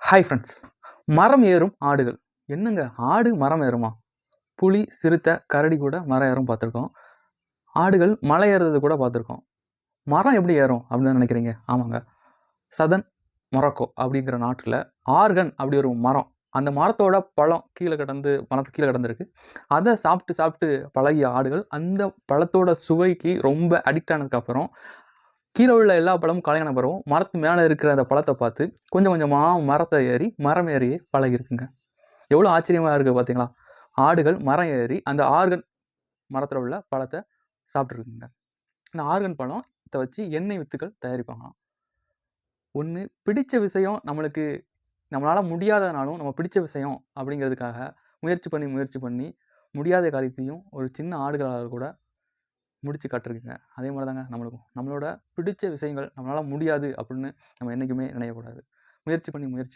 Hi friends. மரம் ஏறும் ஆடுகள். என்னங்க ஆடு மரம் ஏறுமா? புலி, சிறுத்தை, கரடி கூட மரம் ஏறும் பார்த்துருக்கோம். ஆடுகள் மலை ஏறுறது கூட பார்த்துருக்கோம். மரம் எப்படி ஏறும் அப்படின்னு நினைக்கிறீங்க? ஆமாங்க. சதன் மொராக்கோ அப்படிங்கிற நாட்டில் ஆர்கன் அப்படி ஒரு மரம். அந்த மரத்தோட பழம் பழத்து கீழே கிடந்திருக்கு. அதை சாப்பிட்டு சாப்பிட்டு பழகிய ஆடுகள் அந்த பழத்தோட சுவைக்கு ரொம்ப அடிக்ட் ஆனதுக்கப்புறம் கீழே உள்ள எல்லா பழமும் கலையான பிறகும் மரத்து மேலே இருக்கிற அந்த பழத்தை பார்த்து கொஞ்சம் கொஞ்சமாக மரம் ஏறியே பழகிருக்குங்க. எவ்வளோ ஆச்சரியமாக இருக்குது பார்த்தீங்களா? ஆடுகள் மரம் ஏறி அந்த ஆர்கன் மரத்தில் உள்ள பழத்தை சாப்பிட்ருக்குங்க. இந்த ஆர்கன் பழத்தை வச்சு எண்ணெய் வித்துக்கள் தயாரிப்பாங்களாம். ஒன்று பிடிச்ச விஷயம் நம்மளால் முடியாதனாலும் நம்ம பிடிச்ச விஷயம் அப்படிங்கிறதுக்காக முயற்சி பண்ணி முடியாத காரியத்தையும் ஒரு சின்ன ஆடுகளால் கூட முடிச்சு காட்டிருக்குங்க. அதே மாதிரி தாங்க நம்மளோட பிடிச்ச விஷயங்கள் நம்மளால் முடியாது அப்படின்னு நம்ம என்றைக்குமே நினைக்கக்கூடாது. முயற்சி